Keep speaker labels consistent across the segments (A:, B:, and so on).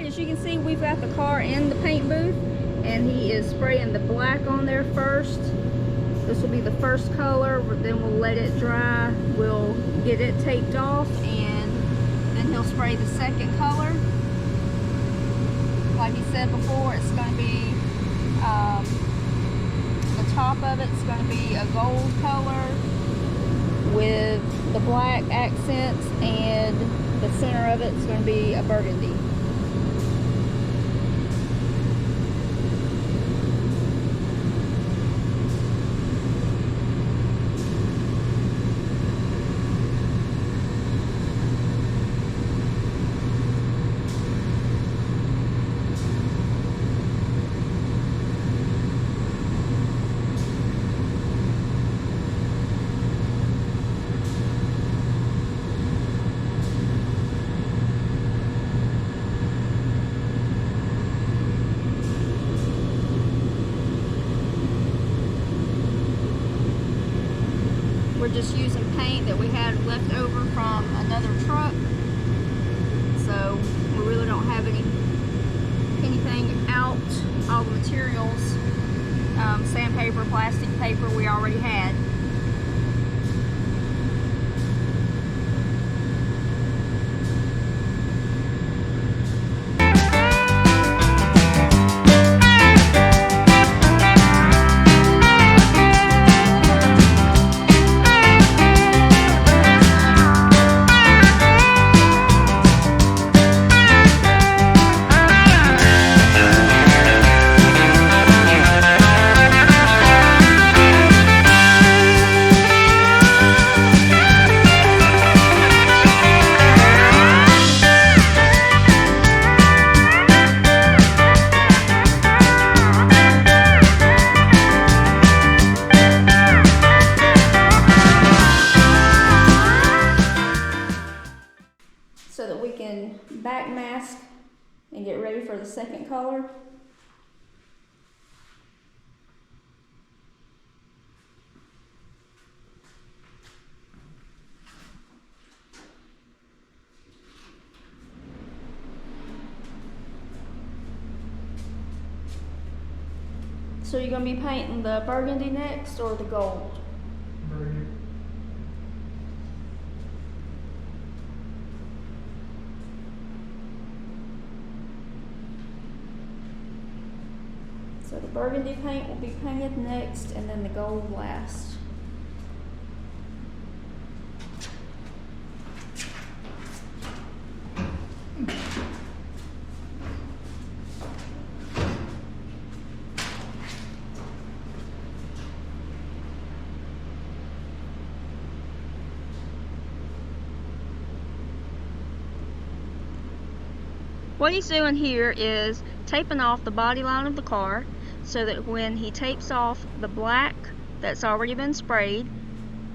A: As you can see, we've got the car in the paint booth, and he is spraying the black on there first. This will be the first color, then we'll let it dry. We'll get it taped off, and then he'll spray the second color. Like he said before, it's going to be, the top of it's going to be a gold color with the black accents, and the center of it's going to be a burgundy. We're just using paint that we had left over from another truck, so we really don't have anything out. All the materials, sandpaper, plastic paper, we already had. So that we can back mask and get ready for the second color. So you're going to be painting the burgundy next or the gold?
B: Burgundy.
A: So the burgundy paint will be painted next, and then the gold last. What he's doing here is taping off the body line of the car, so that when he tapes off the black that's already been sprayed,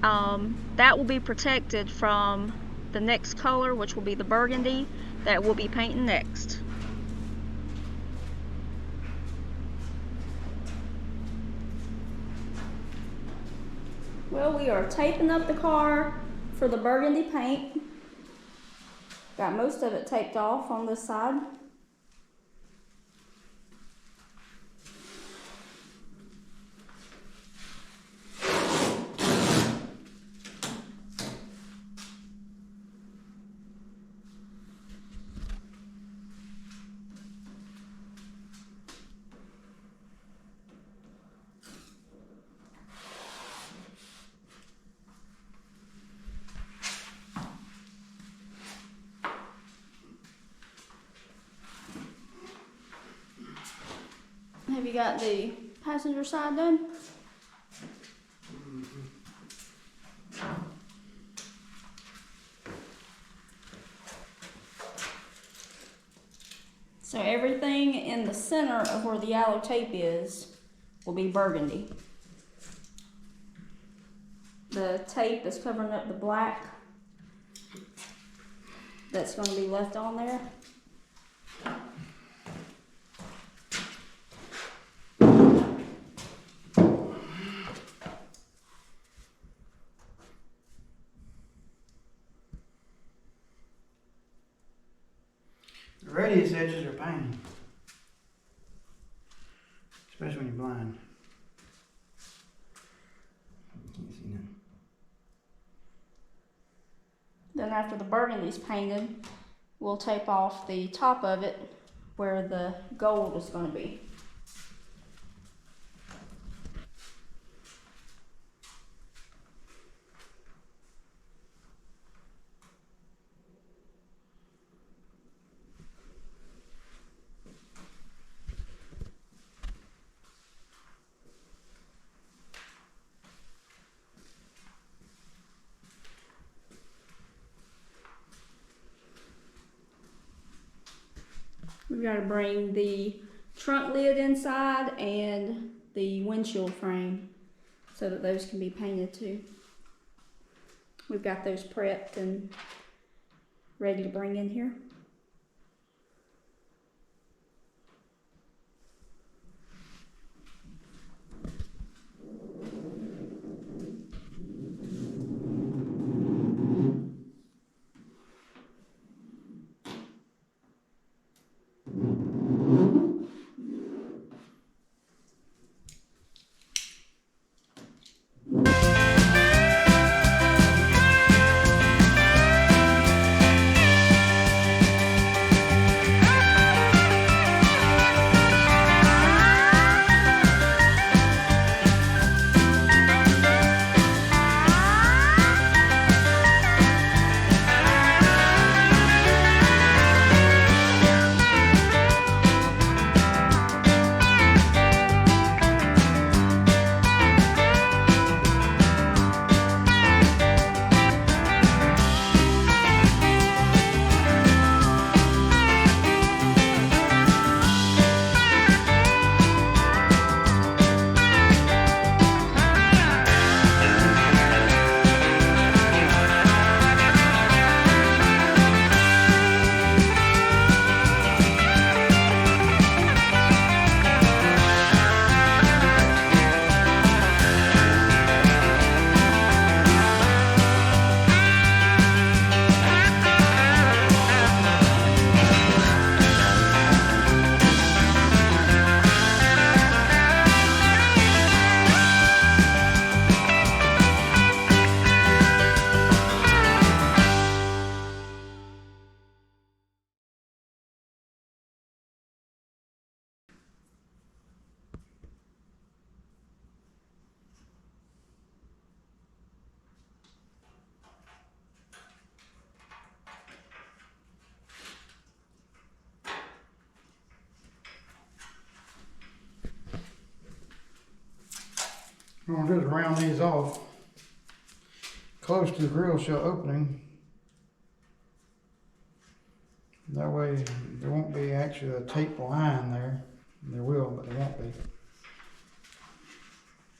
A: that will be protected from the next color, which will be the burgundy that we'll be painting next. Well, we are taping up the car for the burgundy paint. Got most of it taped off on this side. Have you got the passenger side done? So everything in the center of where the yellow tape is will be burgundy. The tape that's covering up the black, that's going to be left on there.
B: The radius edges are pain, especially when you're blind. Can't see nothing.
A: Then after the burgundy's painted, we'll tape off the top of it where the gold is going to be. We've got to bring the trunk lid inside and the windshield frame so that those can be painted too. We've got those prepped and ready to bring in here.
B: What I'm going to do is round these off close to the grill shell opening. That way there won't be actually a tape line there. There will, but there won't be.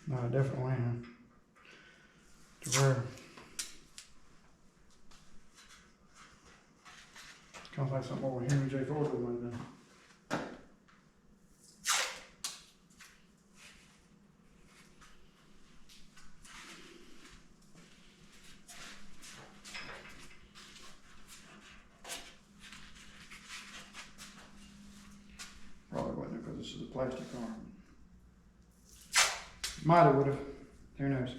B: No, definitely not. To where kind of like something over Henry J. Ford would have done. Probably wasn't because this is a plastic car. Might have, would have. Who knows?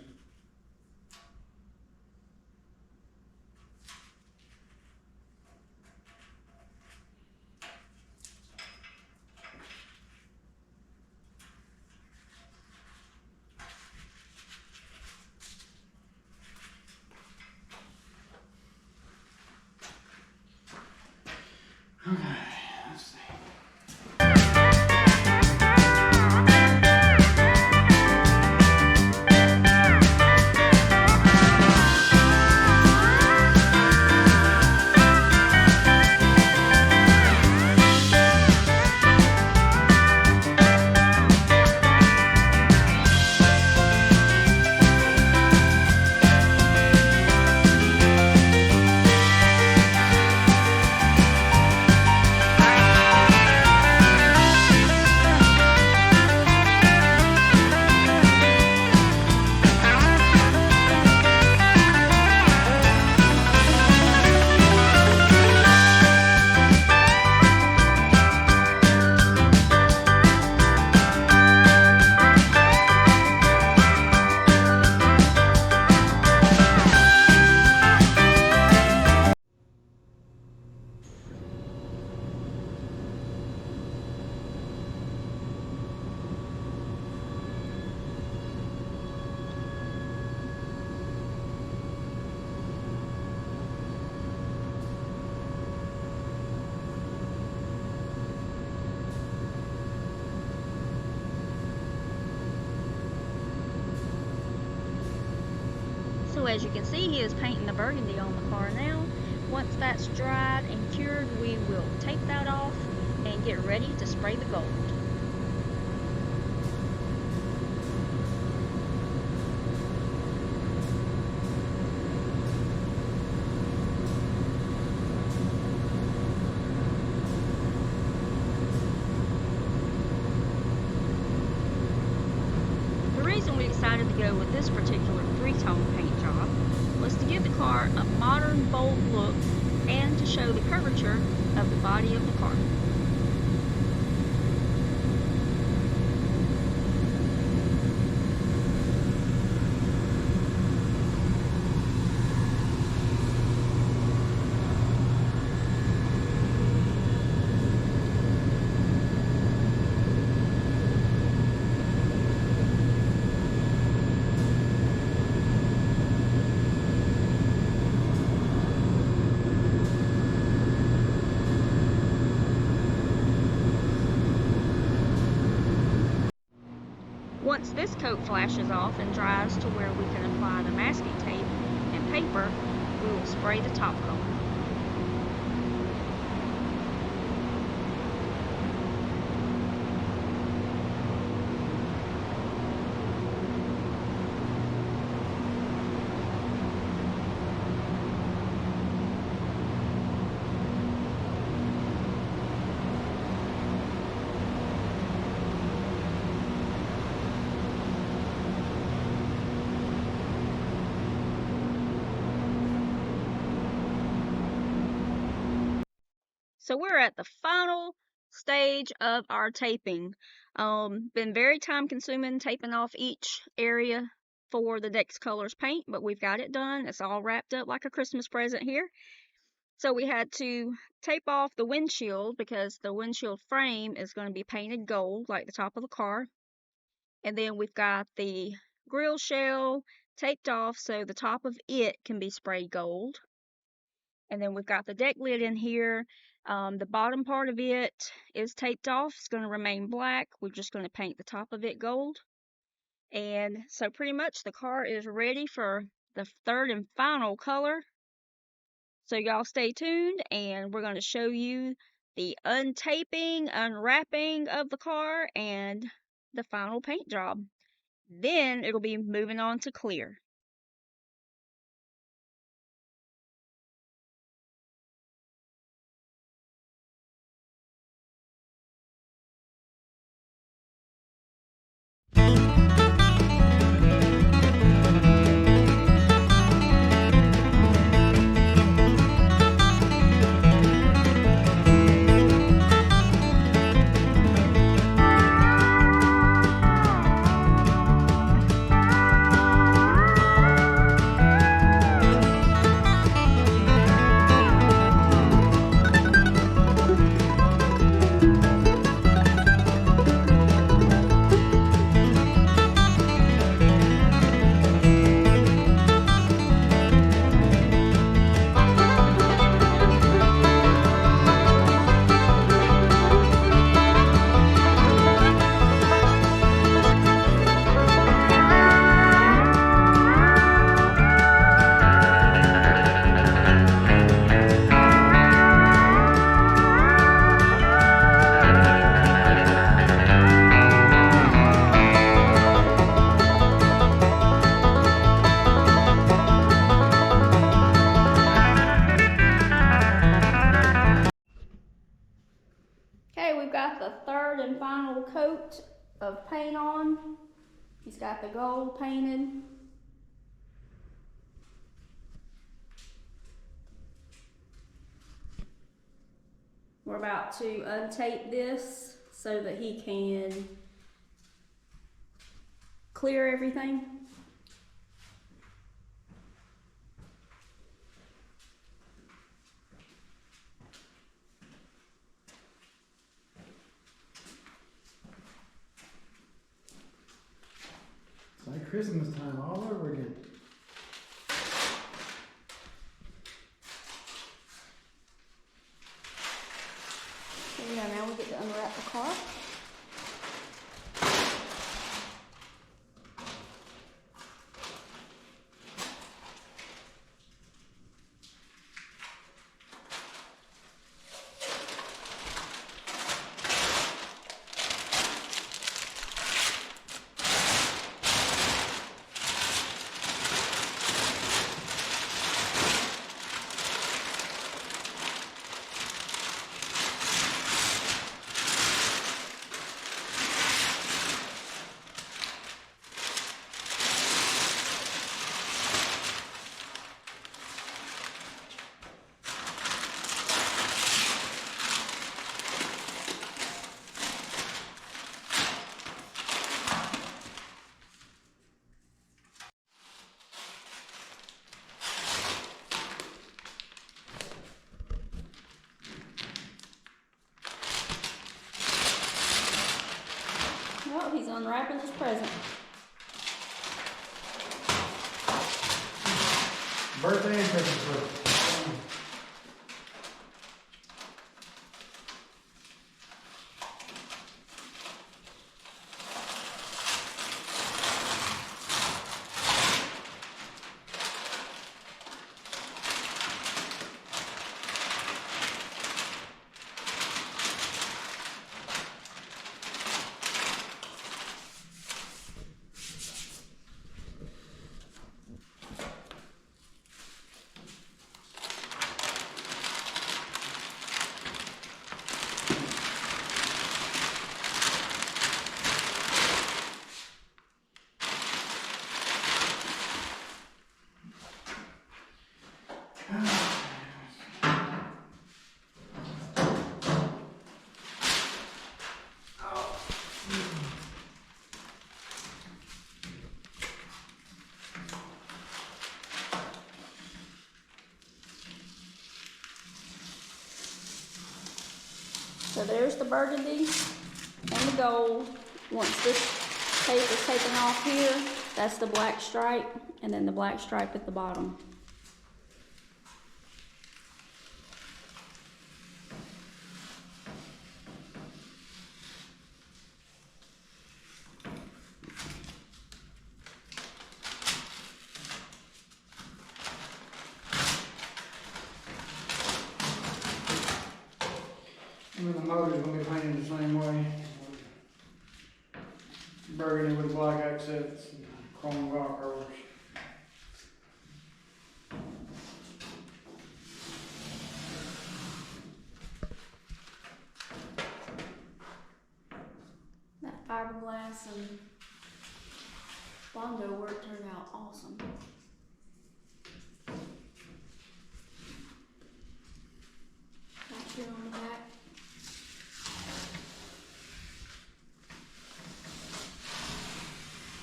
B: Okay, let's see.
A: as you can see, he is painting the burgundy on the car now. Once that's dried and cured, we will tape that off and get ready to spray the gold. The reason we decided to go with this particular three-tone paint job was to give the car a modern, bold look and to show the curvature of the body of the car. Once this coat flashes off and dries to where we can apply the masking tape and paper, we will spray the top coat. So we're at the final stage of our taping. Been very time consuming taping off each area for the Dex Colors paint, but we've got it done. It's all wrapped up like a Christmas present here. So we had to tape off the windshield because the windshield frame is going to be painted gold like the top of the car. And then we've got the grill shell taped off so the top of it can be sprayed gold. And then we've got the deck lid in here. The bottom part of it is taped off. It's going to remain black. We're just going to paint the top of it gold. And so pretty much the car is ready for the third and final color. So y'all stay tuned and we're going to show you the untaping, unwrapping of the car and the final paint job. Then it'll be moving on to clear. Okay, we've got the third and final coat of paint on. He's got the gold painted. We're about to untape this so that he can clear everything.
B: It's like Christmas time all over again.
A: Here we go, now we get to unwrap the car. go. He's unwrapping his present.
B: Birthday and Christmas present.
A: So there's the burgundy and the gold. Once this tape is taken off here, that's the black stripe, and then the black stripe at the bottom.
B: I mean, the motor's going to be painted the same way. Burgundy with black accents and chrome rock rollers.
A: That fiberglass and Bondo work turned out awesome. Back here on the back.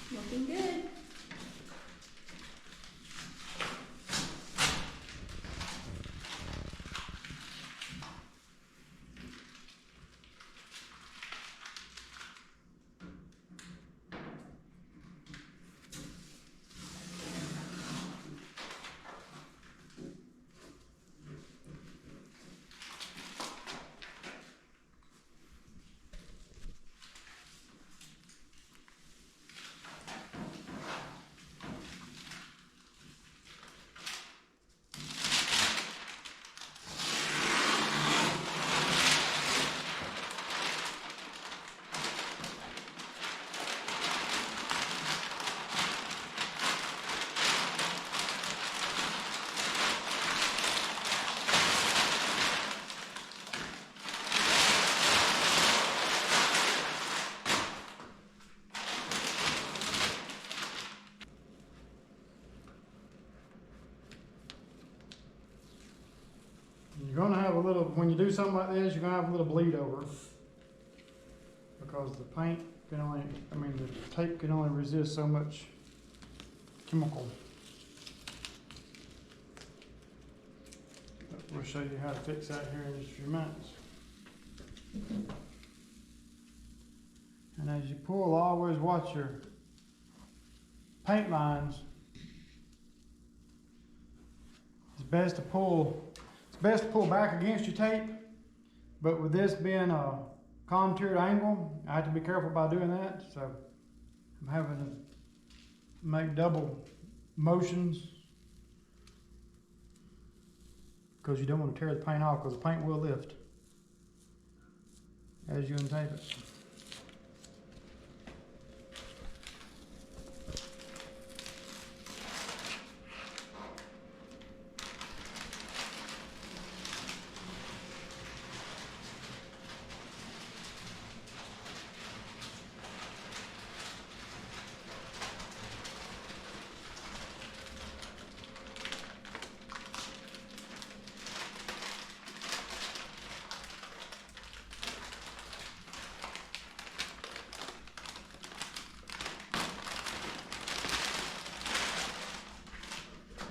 A: Looking good.
B: You're going to have a little, when you do something like this, you're going to have a little bleed over. Because the paint can only, the tape can only resist so much chemical. But we'll show you how to fix that here in just a few minutes. And as you pull, always watch your paint lines. It's best to pull back against your tape, but with this being a contoured angle, I have to be careful by doing that. So I'm having to make double motions because you don't want to tear the paint off, because the paint will lift as you untape it.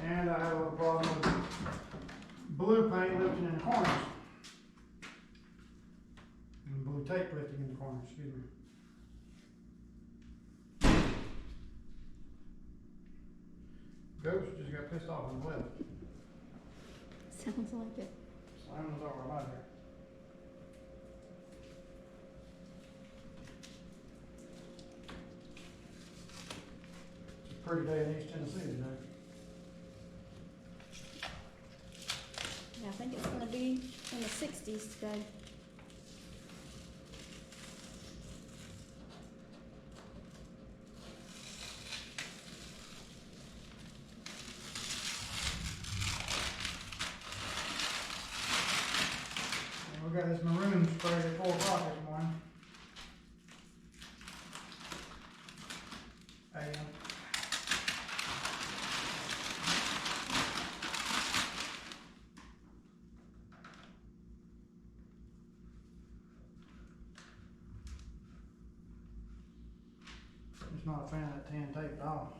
B: And I have a problem with blue paint lifting in the corners. And blue tape lifting in the corners, excuse me. Ghost just got pissed off and left.
C: Sounds like it.
B: Slam the door, I'm out of here. It's a pretty day in East Tennessee today.
C: Yeah, I think it's gonna be in the 60s today.
B: And we got this maroon sprayed at 4 o'clock this morning. AM. Just not a fan of that tan tape at all.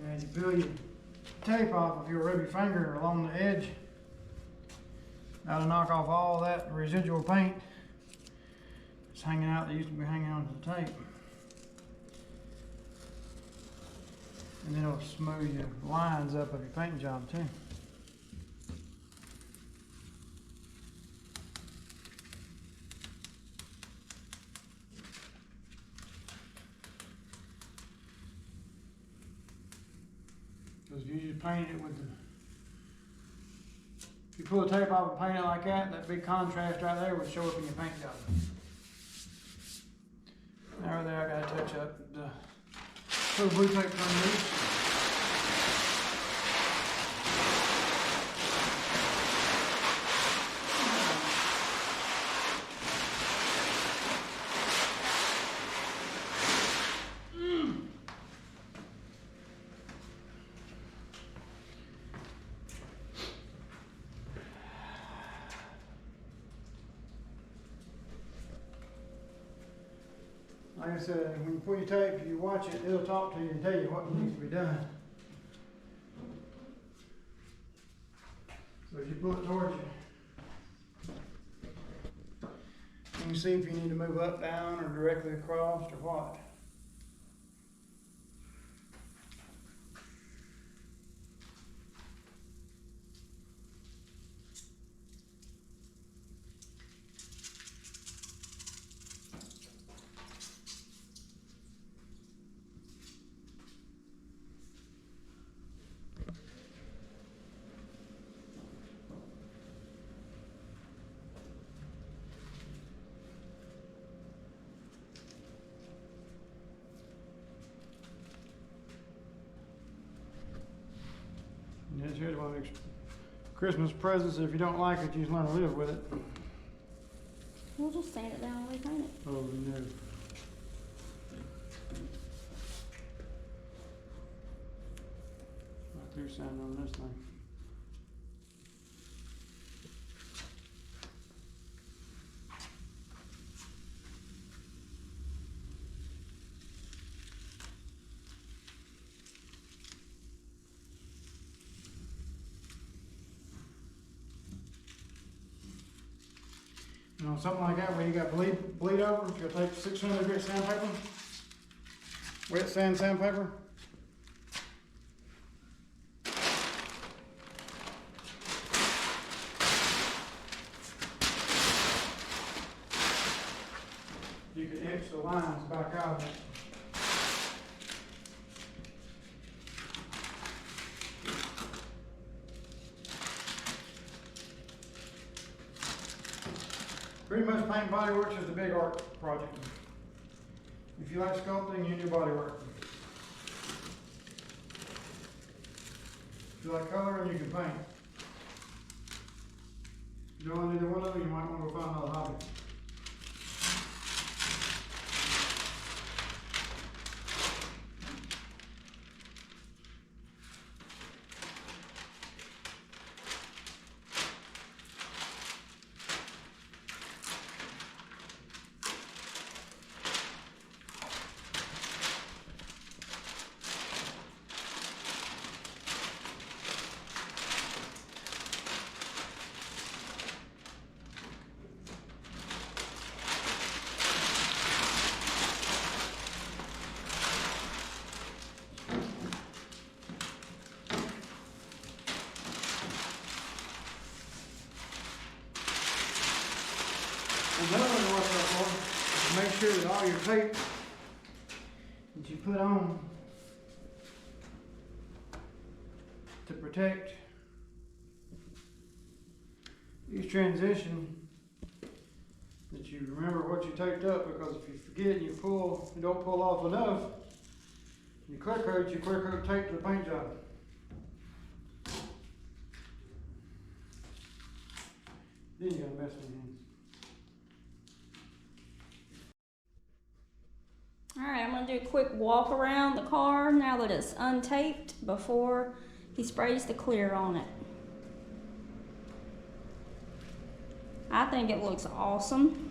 B: And as you peel your tape off, if you'll rub your finger along the edge, that'll knock off all that residual paint that's hanging out that used to be hanging onto the tape. And then it'll smooth your lines up of your paint job too. Because if you just paint it with the, if you pull the tape off and paint it like that big contrast right there would show up in your paint job. Now right there I gotta touch up the little blue tape from loose. Like I said, when you pull your tape, you watch it, it'll talk to you and tell you what needs to be done. So as you pull it towards you, you can see if you need to move up, down, or directly across, or what. And this here's one of these Christmas presents. If you don't like it, you just learn to live with it.
C: We'll just sand it down and repaint it.
B: Oh no. I threw sand on this thing. You know, something like that where you got bleed over, you'll take 600 grit sandpaper, wet sandpaper. catch the lines back out of it. Pretty much paint body works is a big art project. If you like sculpting, you do body work. If you like coloring, you can paint. If you don't want either one of them, you might want to go find another hobby. Another one to watch out for is make sure that all your tape that you put on to protect each transition, that you remember what you taped up, because if you forget and you don't pull off enough, you clear coat tape to the paint job. Then you got a mess on your hands.
C: Alright, I'm going to do a quick walk around the car now that it's untaped before he sprays the clear on it. I think it looks awesome.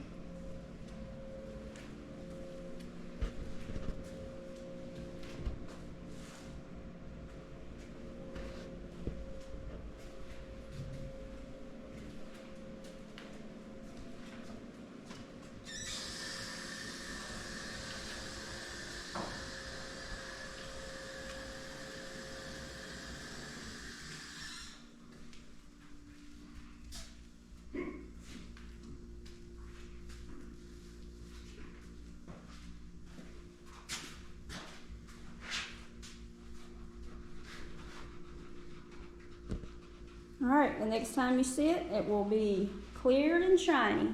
C: Alright, the next time you see it, it will be cleared and shiny.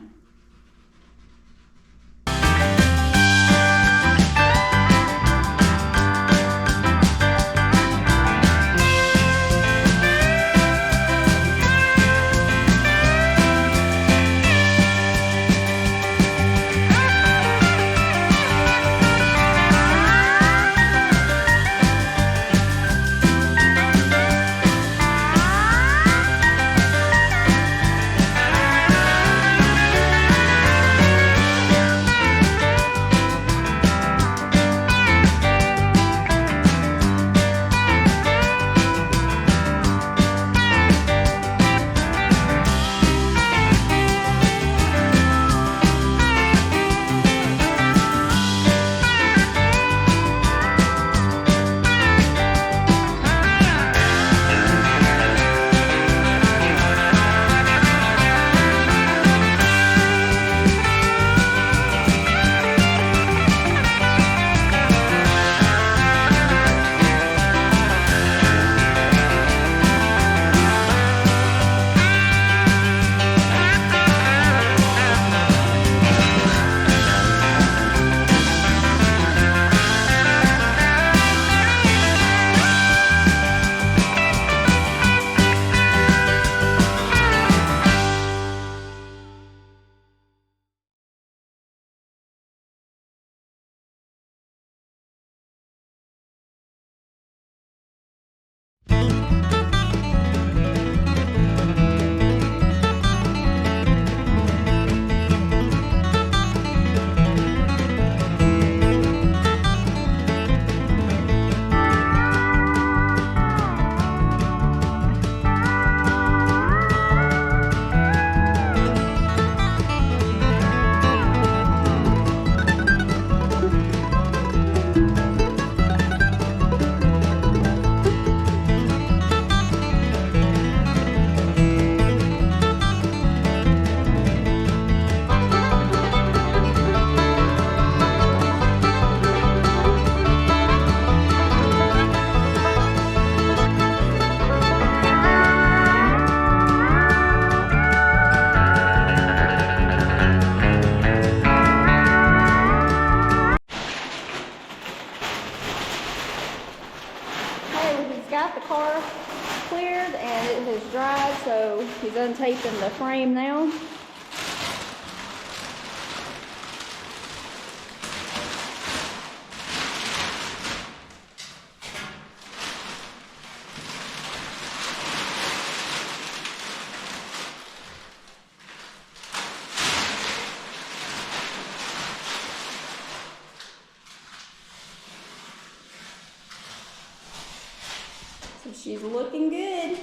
C: is dried, so he's untaping the frame now. So she's looking good.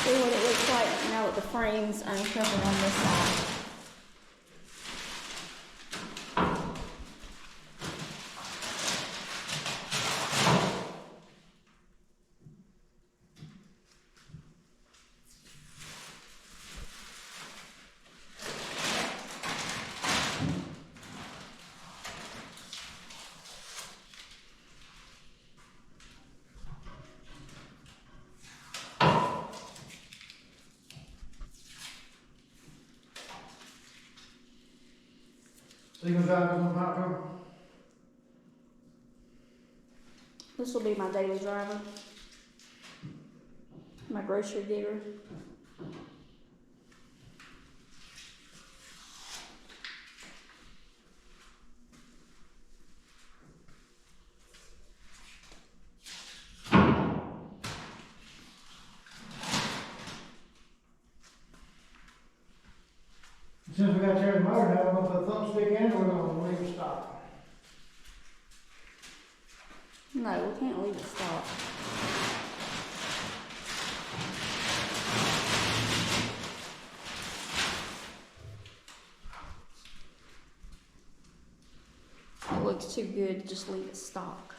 C: See what it looks like now that the frame's uncovered on this side.
B: So you gonna drive this on hot cover?
C: This will be my daily driver, my grocery digger.
B: Since we got to tear the motor down, we're gonna put a thumbstick in, or we're gonna leave it stop.
C: No, we can't leave it stop. It looks too good to just leave it stock.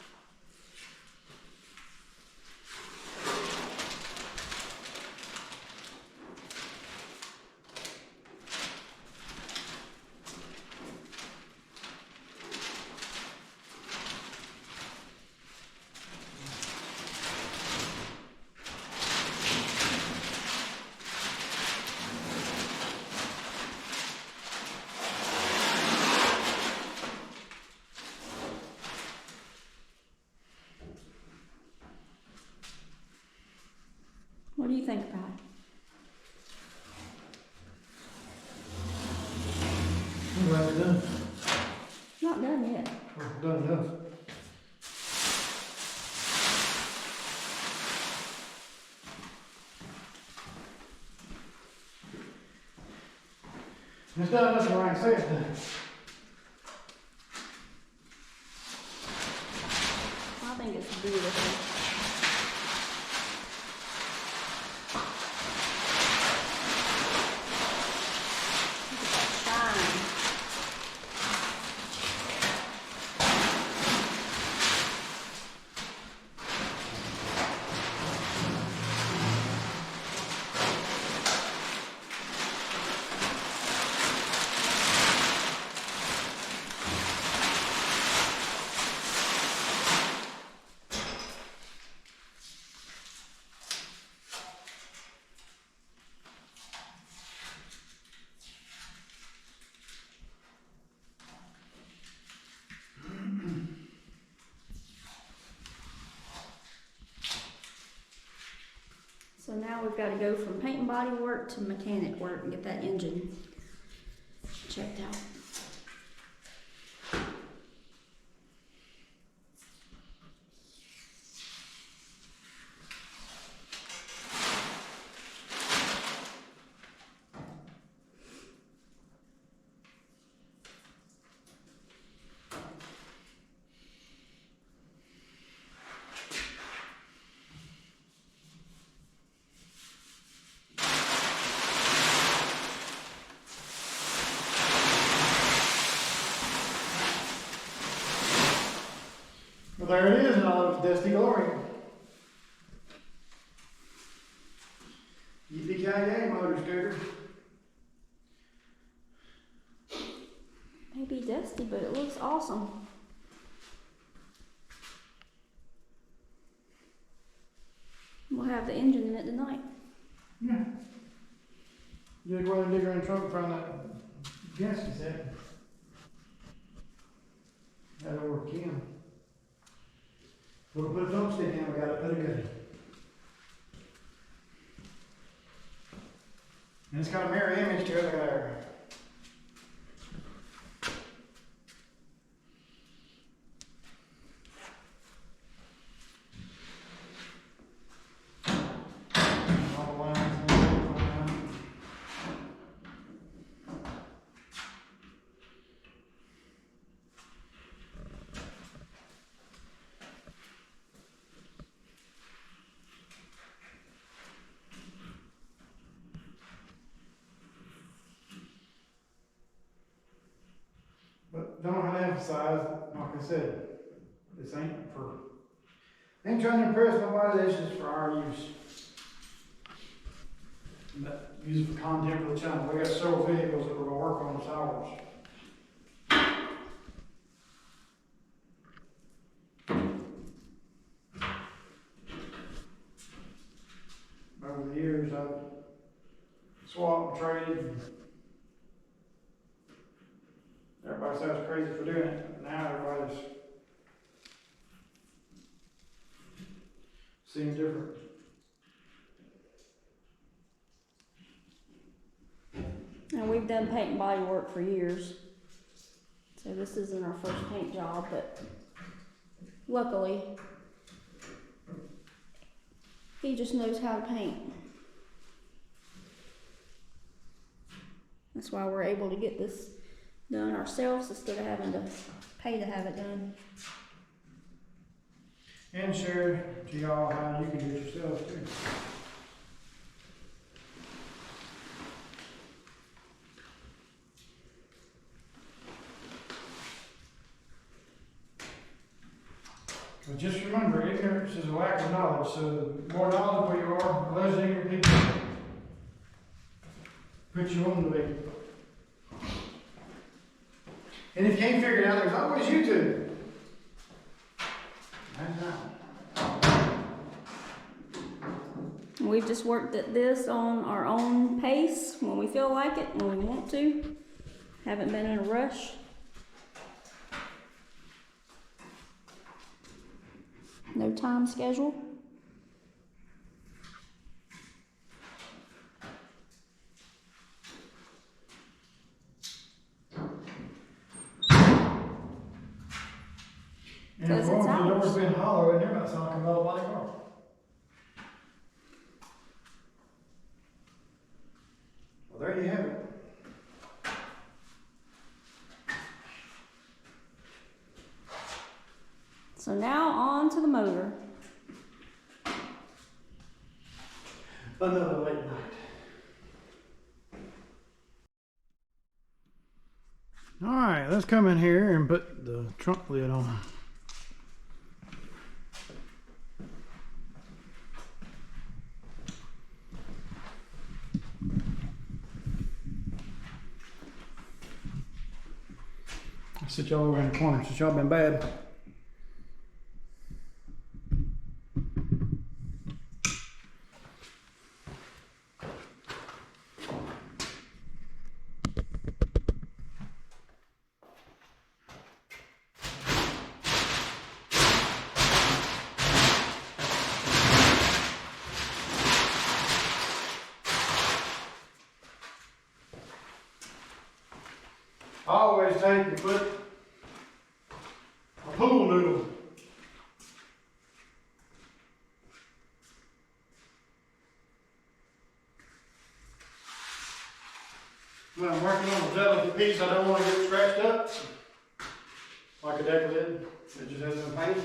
C: What do you think about it?
B: I'm glad it's done.
C: Not done yet.
B: We're done enough. It's done enough to rank say it's done.
C: I think it's beautiful. Look at that shine. So now we've got to go from paint and body work to mechanic work and get that engine checked out.
B: Well, there it is in all its dusty glory. Yippee-ki-yay, motor scooter.
C: Maybe dusty, but it looks awesome. We'll have the engine in it tonight.
B: Yeah. You go and dig around the trunk and find that gasket set. That over Kim. We'll put a thumbstick in, we got it pretty good. And it's got a mirror image to it there. All the lines and everything. But don't have to emphasize, like I said, this ain't trying to impress nobody, this is for our use. Use it for content for the channel. We got several vehicles that we're gonna work on as ours. Over the years, I've swapped and traded. Everybody says I was crazy for doing it, but now everybody's seeing different.
C: And we've done paint and body work for years. So this isn't our first paint job, but luckily, he just knows how to paint. That's why we're able to get this done ourselves instead of having to pay to have it done.
B: And share to y'all how you can do it yourselves too. But just remember, ignorance is a lack of knowledge. So the more knowledgeable you are, the less ignorant people put you on the way. And if you can't figure it out, there's always YouTube. That's not.
C: We've just worked at this on our own pace when we feel like it, when we want to. Haven't been in a rush. No time schedule.
B: And if
C: Because it's
B: the door's
C: ours.
B: been hollow, and they're not talking about a body car. Well, there you have it.
C: So now on to the motor.
B: Another late night. All right, let's come in here and put the trunk lid on. I'll sit y'all over in the corner since y'all been bad. I always take and put a pool noodle. When I'm working on a delicate piece, I don't want to get scratched up like a deck lid that just hasn't been painted.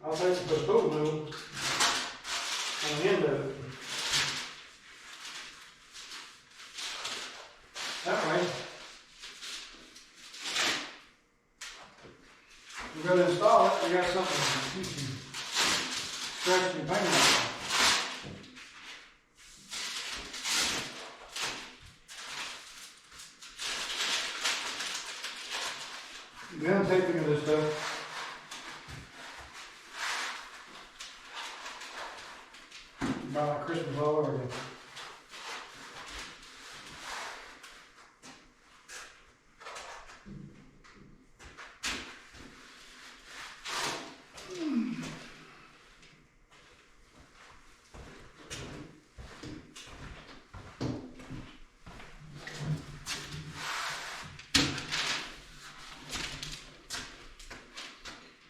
B: I'll take and put a pool noodle on the end of it. That way, we're going to install it. We got something you can scratch and paint on. The untaping of this stuff. Buy like Christmas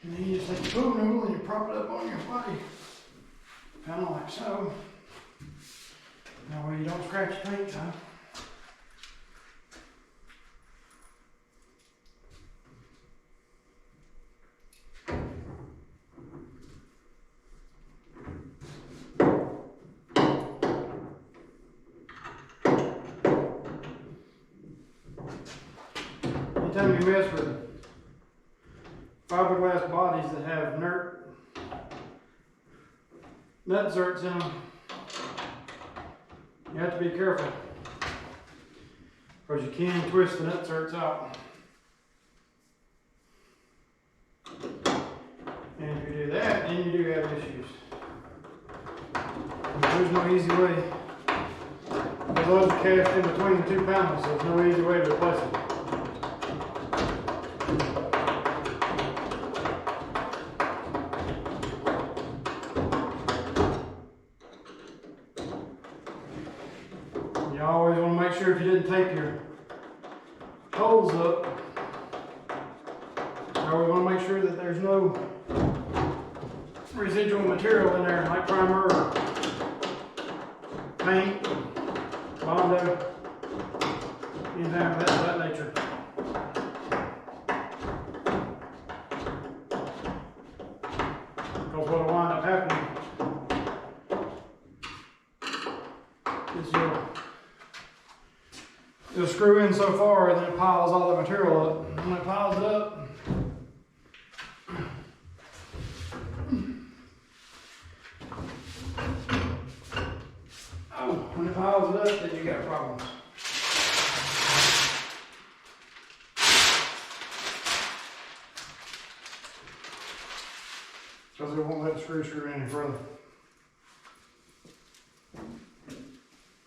B: And then you just take the pool noodle and you prop it up on your body. Kind of like so. That way you don't scratch your paint top. Anytime you mess with fiberglass bodies that have nut zerts in them, you have to be careful, because you can twist the nut zerts out. And if you do that, then you do have issues. There's no easy way. Those are cast in between the two panels, so there's no easy way to replace it. You always want to make sure if you didn't tape your holes up, you always want to make sure that there's no residual material in there, like primer, paint, Bondo, anything of that nature. Because what will wind up happening is you'll screw in so far and then it piles all the material up. And when it piles it up, when it piles it up, then you got problems. Because it won't let the screw in any further.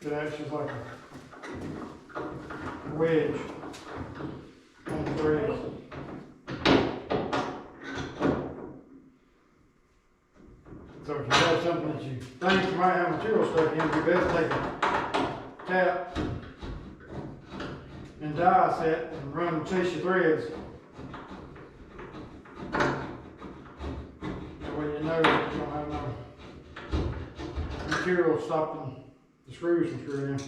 B: It acts just like a wedge on the thread. So if you have something that you think you might have material stuck in, you better take a tap and die set and run and chase your threads. That way you know that you don't have no material stopping the screws from screwing in.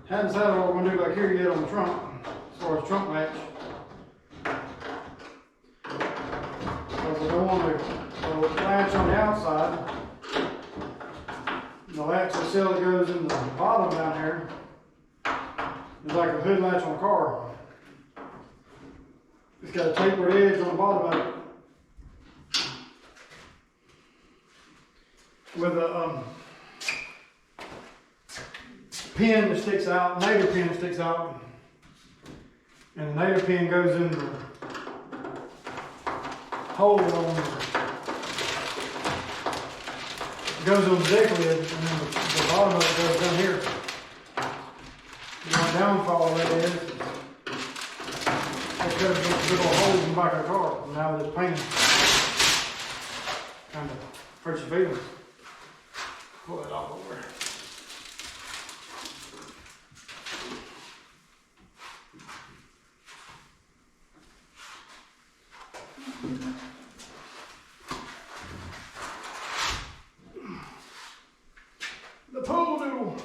B: Haven't decided what we're going to do back here yet on the trunk, as far as trunk match. Because I don't want to latch on the outside. The latch itself that goes in the bottom down here is like a hood latch on a car. It's got a tapered edge on the bottom of it with a pin that sticks out, native pin that sticks out, and the native pin goes in the hole on goes on the deck lid, and then the bottom of it goes down here. The downfall of that is it cuts those big old holes in the back of the car. And now this paint kind of hurts your feelings. Pull it off over. The pool noodle.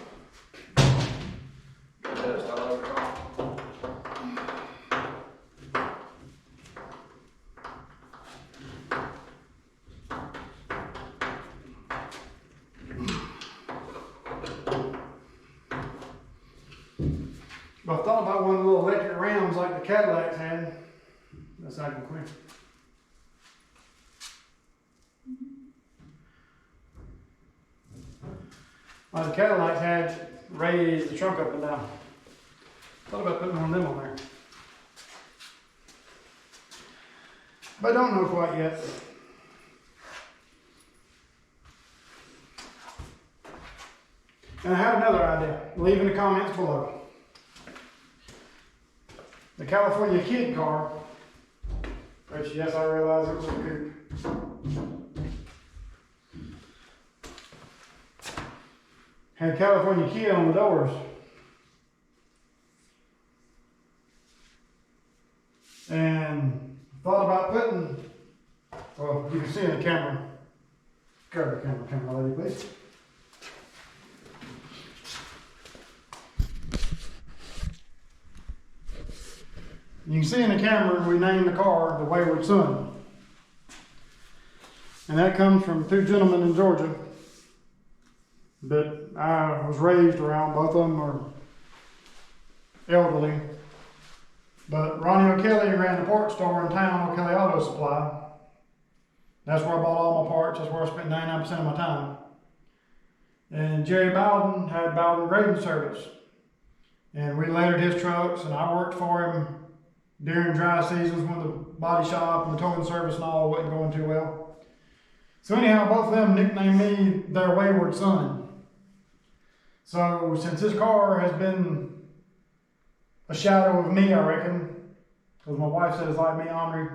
B: Got dust all over it. But I thought about one of the little electric rams like the Cadillacs had. That's not even clear. Like the Cadillacs had raised the trunk up and down. Thought about putting one of them on there. But don't know quite yet. And I have another idea. Leave in the comments below. The California Kid car, which yes, I realize it was a coupe. Had California Kid on the doors. And thought about putting, well, you can see in the camera, cover the camera lady, please. You can see in the camera we named the car the Wayward Son. And that comes from two gentlemen in Georgia that I was raised around. Both of them are elderly. But Ronnie O'Kelly ran the parts store in town, O'Kelly Auto Supply. That's where I bought all my parts. That's where I spent 99% of my time. And Jerry Bowden had Bowden Grading Service. And we lathered his trucks, and I worked for him during dry seasons when the body shop and the towing service and all wasn't going too well. So anyhow, both of them nicknamed me their Wayward Son. So since this car has been a shadow of me, I reckon, because my wife said it's like me, Omri,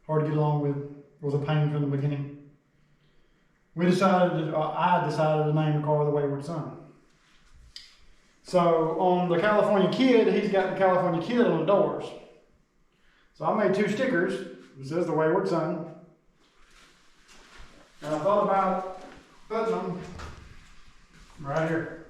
B: hard to get along with, was a pain from the beginning. I decided to name the car the Wayward Son. So on the California Kid, he's got the California Kid on the doors. So I made two stickers. It says the Wayward Son. And I thought about putting them right here.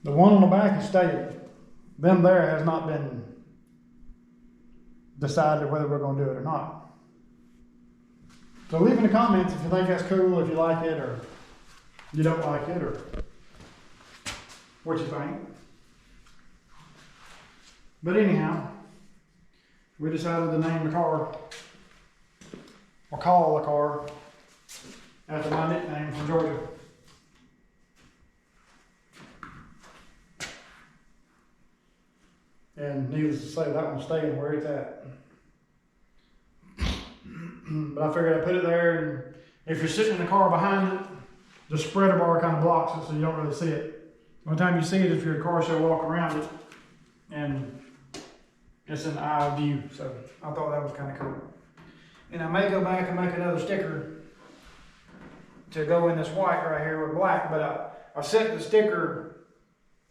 B: The one on the back is stated. Them there has not been decided whether we're going to do it or not. So leave in the comments if you think that's cool, if you like it, or you don't like it, or what you think. But anyhow, we decided to name the car, or call the car, after my nickname from Georgia. And needless to say, that one's staying where it's at. But I figured I'd put it there, and if you're sitting in the car behind it, the spreader bar kind of blocks it so you don't really see it. The only time you see it is if you're at a car show walking around it, and it's in the eye of view. So I thought that was kind of cool. And I may go back and make another sticker to go in this white right here with black, but I set the sticker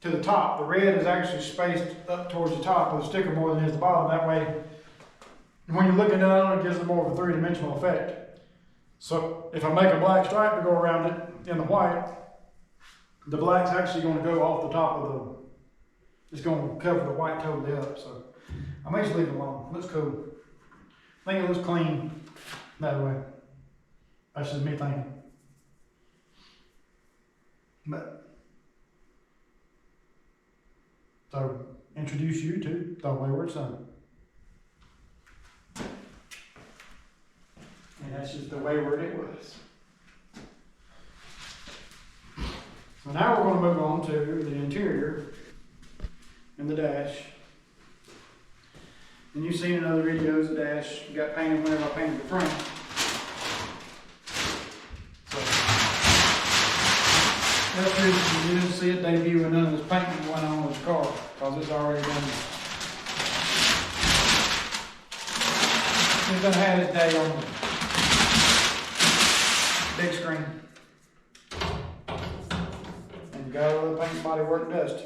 B: to the top. The red is actually spaced up towards the top of the sticker more than it is the bottom. That way, when you're looking down, it gives it more of a three-dimensional effect. So if I make a black stripe to go around it in the white, the black's actually going to go off the top of the, it's going to cover the white totally up. So I may just leave it alone. It looks cool. I think it looks clean that way. That's just me thinking. But so introduce you to the Wayward Son. And that's just the wayward it was. So now we're going to move on to the interior and the dash. And you've seen in other videos the dash got painted whenever I painted the front. So that's the reason you didn't see it debut when none of this painting went on with the car, because it's already done. It's going to have its day on the big screen. And go the paint body work dust.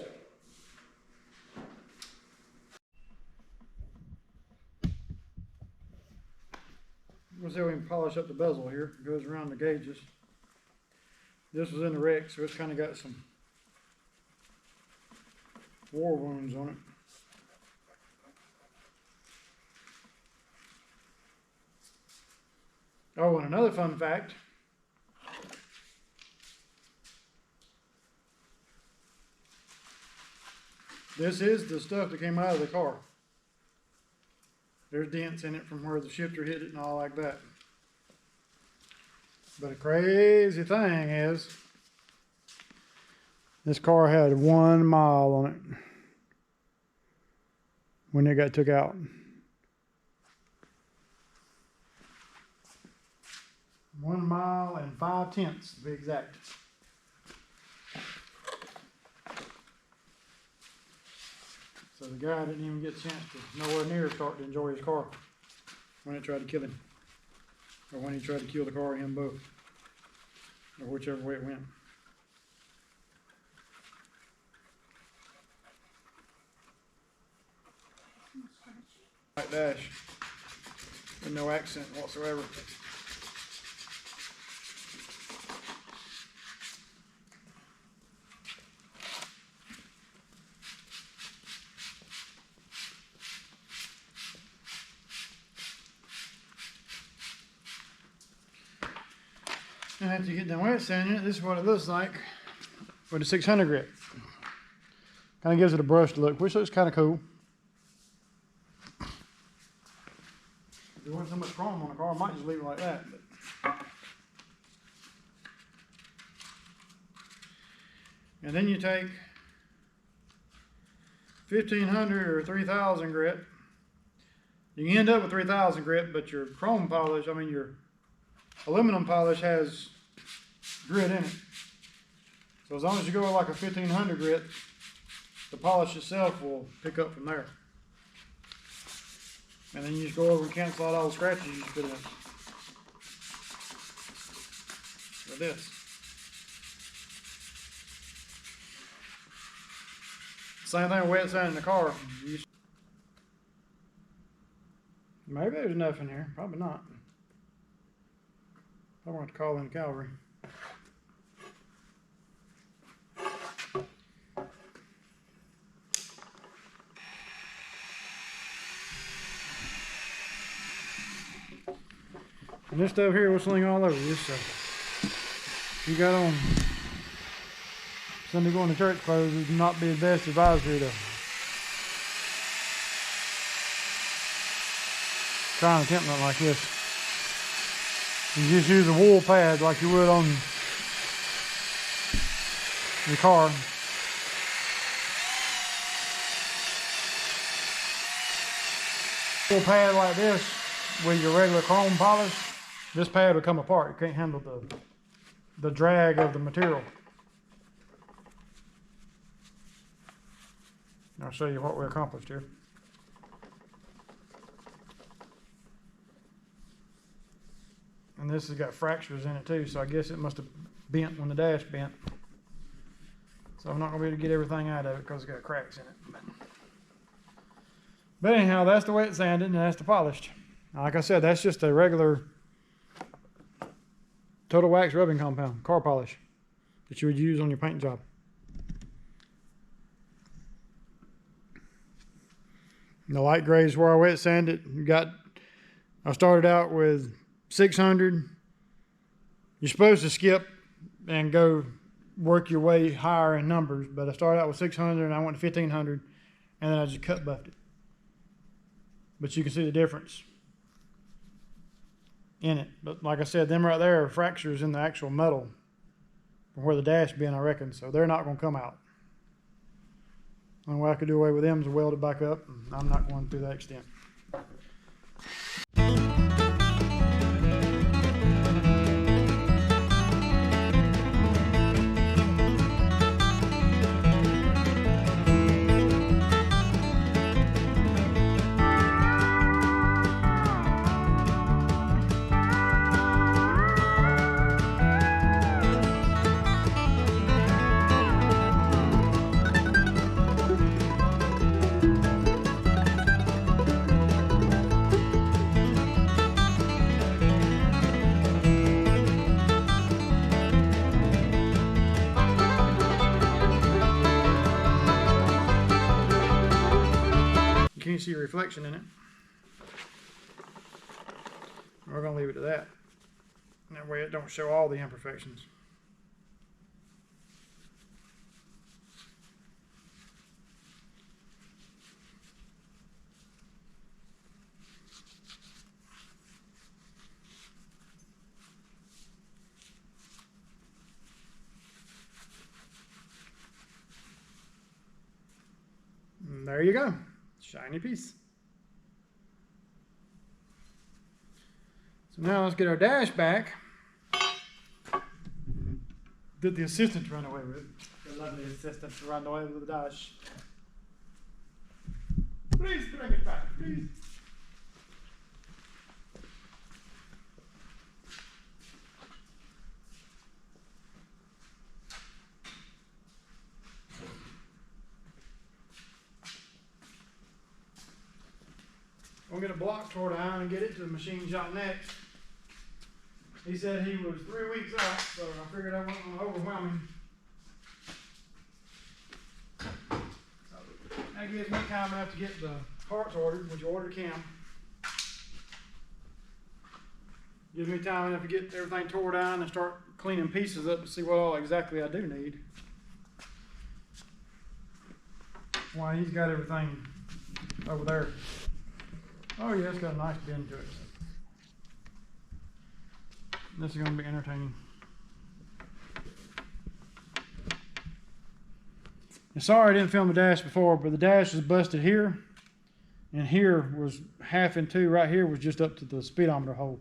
B: We'll see if we can polish up the bezel here. It goes around the gauges. This was in the wreck, so it's kind of got some war wounds on it. Oh, and another fun fact. This is the stuff that came out of the car. There's dents in it from where the shifter hit it and all like that. But the crazy thing is, this car had 1 mile on it when it got took out. 1 mile and 5/10 to be exact. So the guy didn't even get a chance to nowhere near start to enjoy his car when it tried to kill him. Or when he tried to kill the car and him both. Or whichever way it went. White dash with no accent whatsoever. And after you get done wet sanding it, this is what it looks like with a 600 grit. Kind of gives it a brushed look, which looks kind of cool. If there wasn't so much chrome on the car, I might just leave it like that. But. And then you take 1500 or 3000 grit. You can end up with 3000 grit, but your chrome polish, your aluminum polish has grit in it. So as long as you go with like a 1500 grit, the polish itself will pick up from there. And then you just go over and cancel out all the scratches you put in. With this. Same thing with wet sanding the car. Maybe there's enough in here. Probably not. I want to call in Calvary. And this stuff here will sling all over this stuff. You got on Sunday going to church clothes, would not be the best advisory to try and attempt nothing like this. You just use a wool pad like you would on your car. Wool pad like this with your regular chrome polish, this pad will come apart. You can't handle the drag of the material. I'll show you what we accomplished here. And this has got fractures in it too, so I guess it must have bent when the dash bent. So I'm not going to be able to get everything out of it because it's got cracks in it. But anyhow, that's the wet sanded and that's the polished. Like I said, that's just a regular total wax rubbing compound, car polish, that you would use on your paint job. The light gray is where I wet sand it. I started out with 600. You're supposed to skip and go work your way higher in numbers, but I started out with 600 and I went to 1500 and then I just cut buffed it. But you can see the difference in it. But like I said, them right there are fractures in the actual metal from where the dash been, I reckon, so they're not going to come out. The only way I could do away with them is weld it back up, and I'm not going to that extent. You see a reflection in it. We're going to leave it to that. That way it don't show all the imperfections. And there you go. Shiny piece. So now let's get our dash back. Did the assistant run away with it? The lovely assistant run away with the dash. Please bring it back, please. gonna get a block tore down and get it to the machine shop next. He said he was 3 weeks out, so I figured I wasn't gonna overwhelm him. That gives me time enough to get the parts ordered, which you ordered Cam. Gives me time enough to get everything tore down and start cleaning pieces up to see what all exactly I do need. Why he's got everything over there. Oh yeah, it's got a nice bend to it. This is going to be entertaining. And sorry I didn't film the dash before, but the dash was busted here, and here was half in two. Right here was just up to the speedometer hole,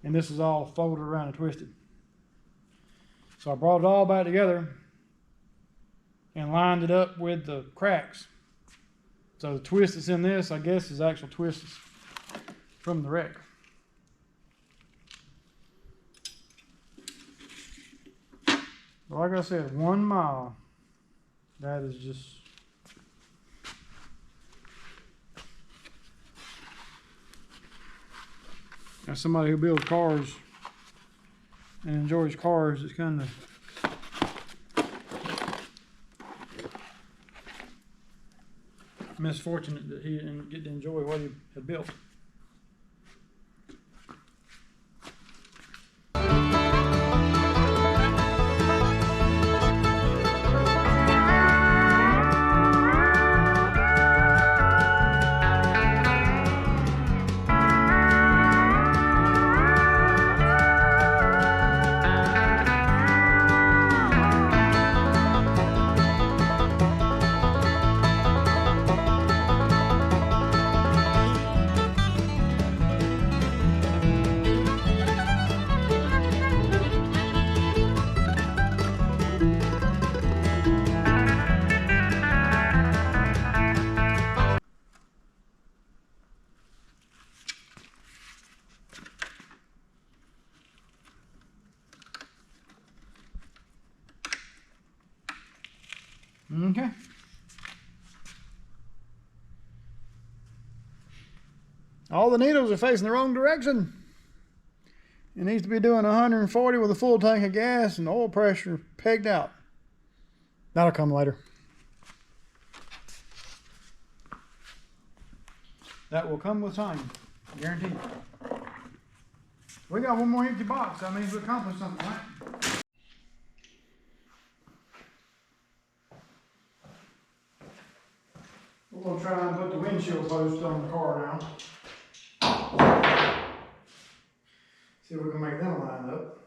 B: and this was all folded around and twisted. So I brought it all back together and lined it up with the cracks. So the twist that's in this, I guess, is actual twists from the wreck. But like I said, 1 mile. That is just... As somebody who builds cars and enjoys cars, it's kind of... misfortunate that he didn't get to enjoy what he had built. Okay. All the needles are facing the wrong direction. It needs to be doing 140 with a full tank of gas and oil pressure pegged out. That'll come later. That will come with time, guaranteed. We got one more empty box. That means we accomplished something, right? We're going to try and put the windshield post on the car now. See if we can make them line up.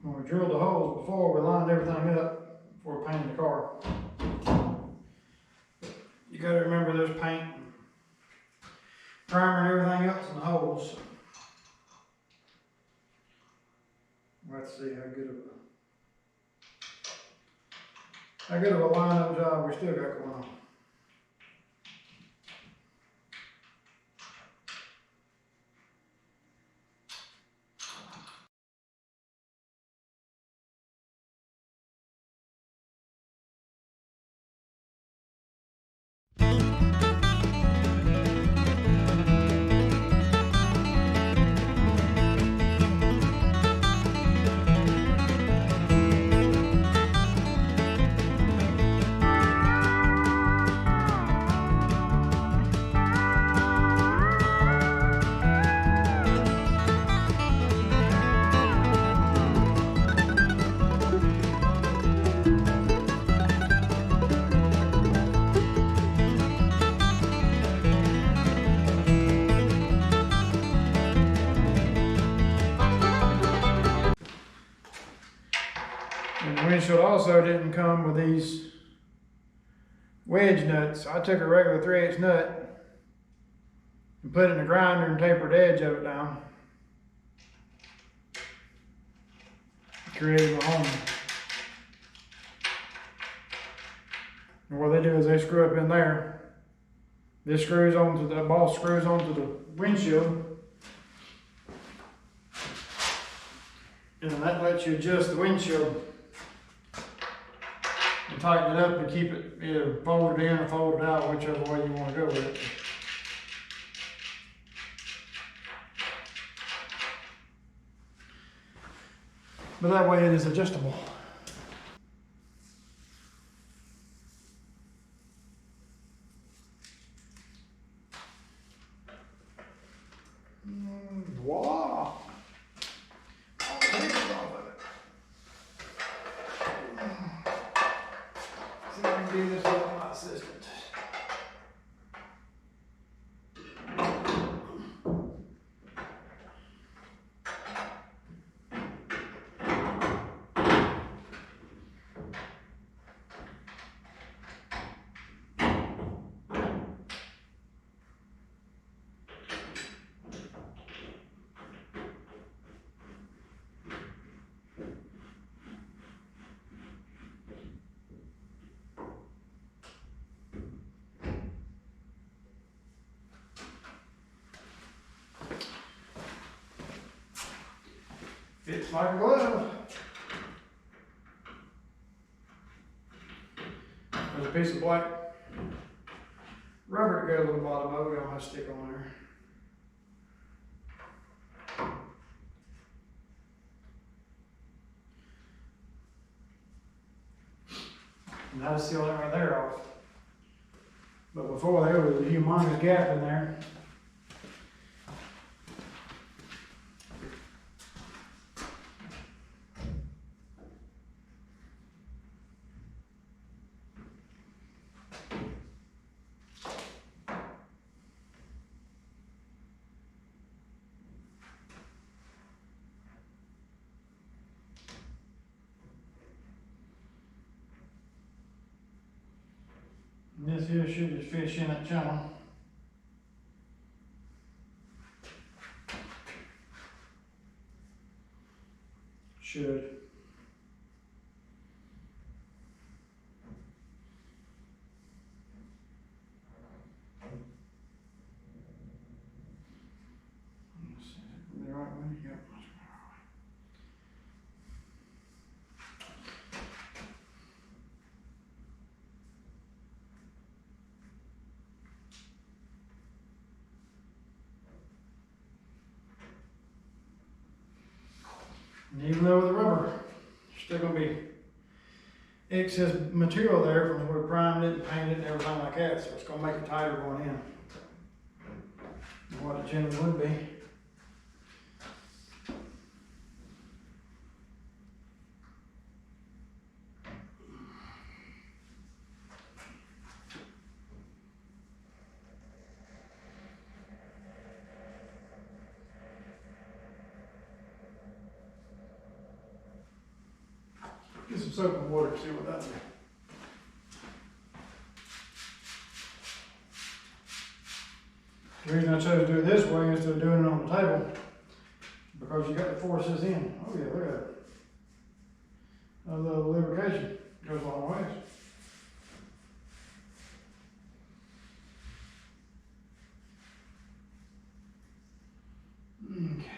B: When we drilled the holes before, we lined everything up before we painted the car. You got to remember there's paint, primer, and everything else in the holes. Let's see how good of a line-up job we still got going on. And the windshield also didn't come with these wedge nuts. I took a regular 3/8 nut and put it in a grinder and tapered the edge of it down. Created my home. And what they do is they screw up in there. This screws onto the ball, screws onto the windshield. And that lets you adjust the windshield and tighten it up to keep it either folded in or folded out, whichever way you want to go with it. But that way it is adjustable. Voila! All the papers off of it. See if I can do this with my assistant. Fits like a glove. There's a piece of black rubber that goes on the bottom of it. I'm going to stick on there. And that'll seal that right there off. But before there was a humongous gap in there. And this here should just fish in that channel. Should. Let's see, is it the right way? Yep. And even though with the rubber, there's still going to be excess material there from where we primed it and painted it and everything like that, so it's going to make it tighter going in than what it generally would be. Get some soap and water to see what that does. The reason I chose to do it this way instead of doing it on the table, because you got to force this in. Oh yeah, look at that. A little lubrication goes a long ways. Okay.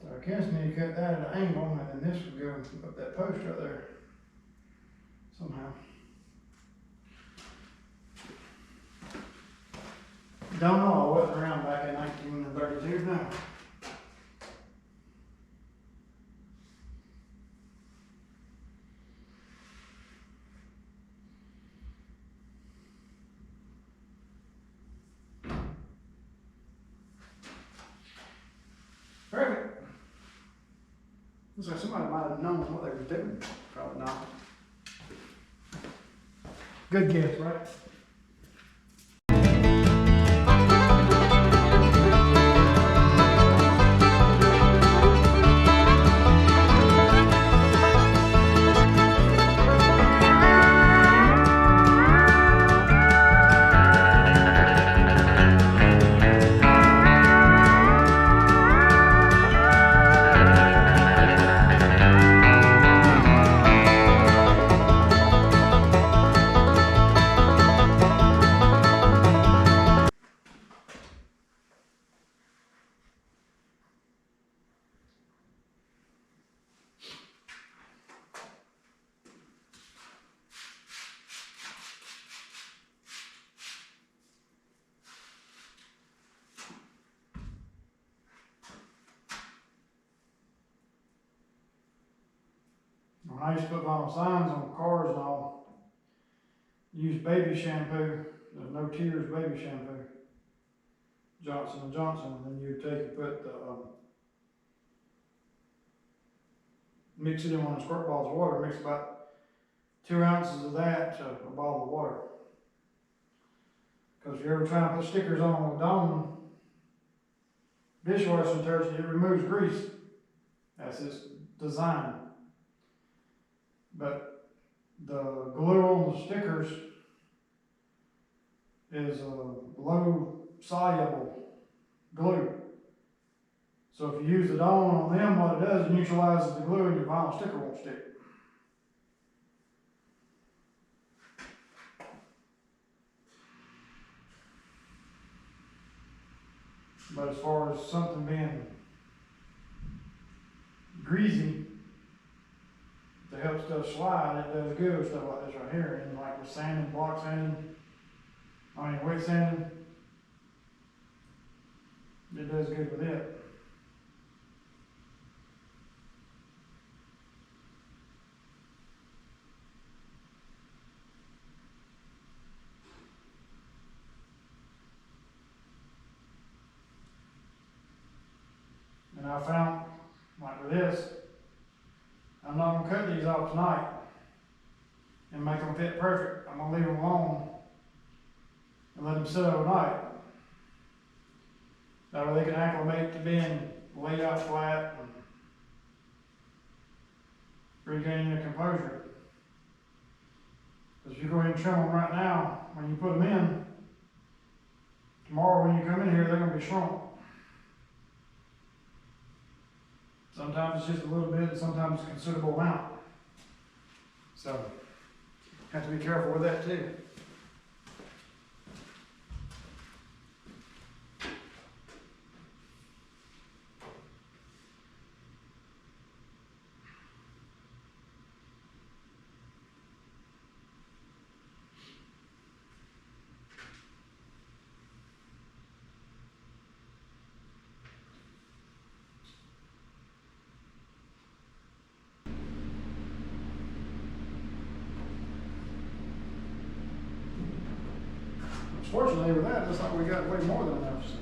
B: I guess need to cut that at an angle, and then this would go up that post right there somehow. Don't know, I wasn't around back in 1932 now. Perfect. Looks like somebody might have known what they were doing. Probably not. Good guess, right? when I used to put vinyl signs on cars and all, use baby shampoo, there's no tears baby shampoo, Johnson & Johnson, and then you take and put the, mix it in one of the squirt bottles of water, mix about 2 ounces of that to a bottle of water. Because if you're ever trying to put stickers on with Dawn dishwashing detergent, it removes grease. That's its design. But the glue on the stickers is a low soluble glue. So if you use the Dawn on them, what it does, it neutralizes the glue and your vinyl sticker won't stick. But as far as something being greasy to help stuff slide, it does good with stuff like this right here. And like with sanding, block sanding, wet sanding, it does good with it. And I found, like with this, I'm not going to cut these off tonight and make them fit perfect. I'm going to leave them alone and let them sit overnight. That way they can acclimate to being laid out flat and regaining their composure. Because if you go ahead and trim them right now, when you put them in, tomorrow when you come in here, they're going to be shrunk. Sometimes it's just a little bit, and sometimes it's a considerable amount. So, have to be careful with that too. Fortunately with that, it looks like we got way more than enough. So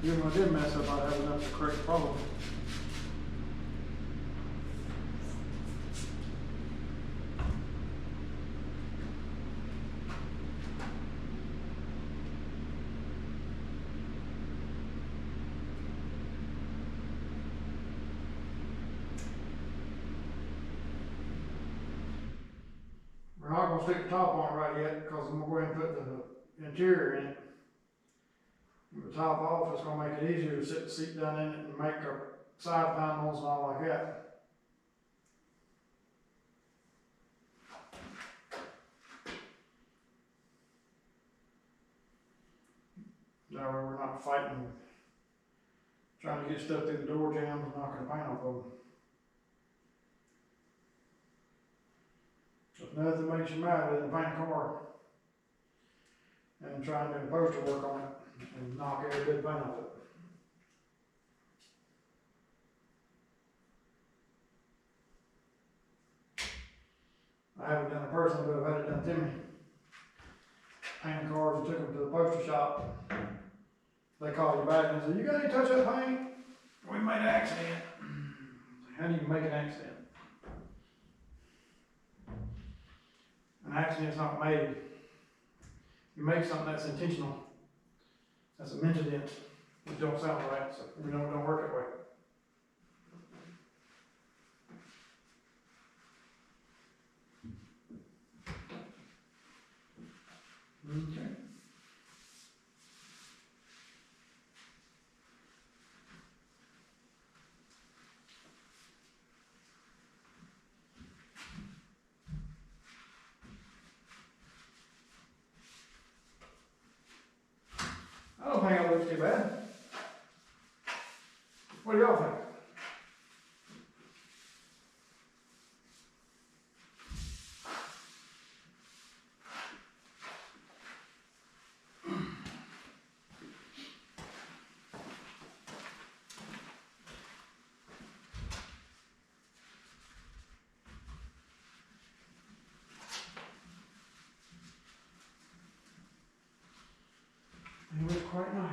B: even when I did mess up, I'd have enough to correct the problem. We're not going to stick the top on it right yet because I'm going to go ahead and put the interior in it. With the top off, it's going to make it easier to sit the seat down in it and make our side panels and all like that. That way we're not fighting, trying to get stuff through the door jambs and knocking the paint off of them. If nothing makes you mad than paint a car and trying to do poster work on it and knock every bit of paint off it. I haven't done it personally, but I've had it done to me. Painted cars and took them to the poster shop. They call you back and say, "You got any touch up paint? We made an accident." How do you make an accident? An accident's not made. You make something that's intentional. That's a mental dent. It don't sound right, so we know it don't work that way. Okay. I don't think it looks too bad. What do y'all think?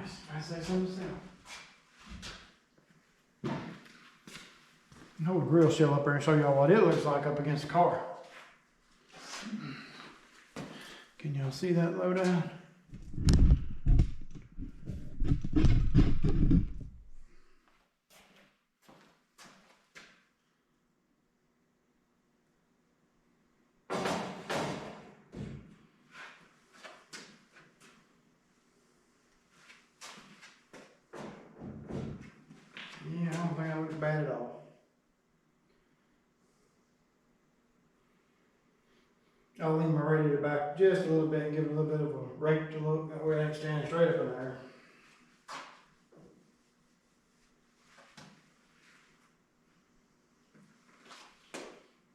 B: nice, if I say so myself. Hold the grill shell up there and show y'all what it looks like up against the car. Can y'all see that low down? Yeah, I don't think I look bad at all. I'll lean my radiator back just a little bit and give it a little bit of a rake to look. That way I ain't standing straight up in there. I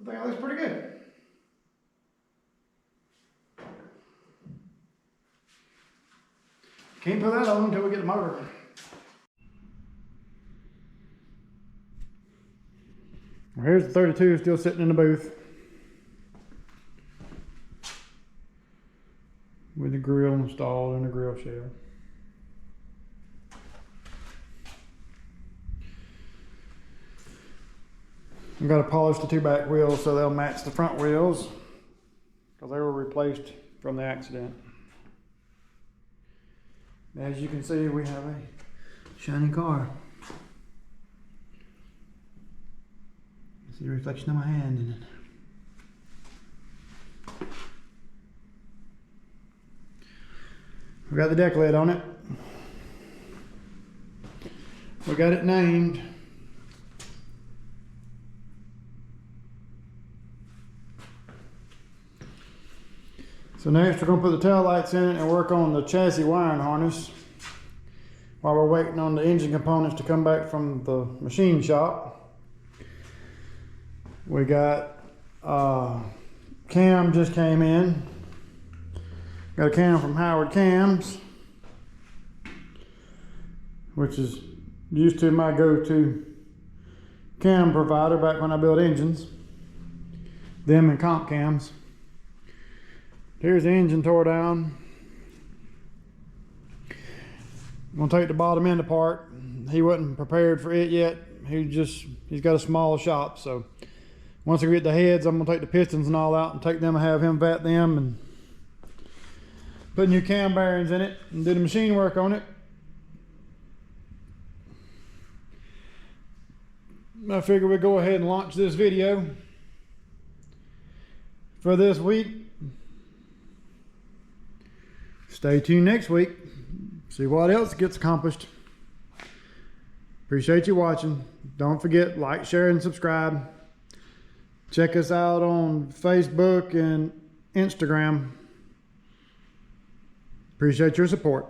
B: think that looks pretty good. Can't put that on until we get the motor. Well, here's the 32 still sitting in the booth with the grill installed and the grill shell. I've got to polish the two back wheels so they'll match the front wheels because they were replaced from the accident. As you can see, we have a shiny car. See the reflection of my hand in it. We got the deck lid on it. We got it named. So next we're going to put the tail lights in it and work on the chassis wiring harness while we're waiting on the engine components to come back from the machine shop. We got cam just came in. Got a cam from Howard Cams, which is used to my go-to cam provider back when I built engines. Them and comp cams. Here's the engine tore down. I'm gonna take the bottom end apart. He wasn't prepared for it yet. He's got a small shop, so once I get the heads, I'm gonna take the pistons and all out and take them and have him vet them and put new cam bearings in it and do the machine work on it. I figure we'll go ahead and launch this video for this week. Stay tuned next week. See what else gets accomplished. Appreciate you watching. Don't forget, like, share, and subscribe. Check us out on Facebook and Instagram. Appreciate your support.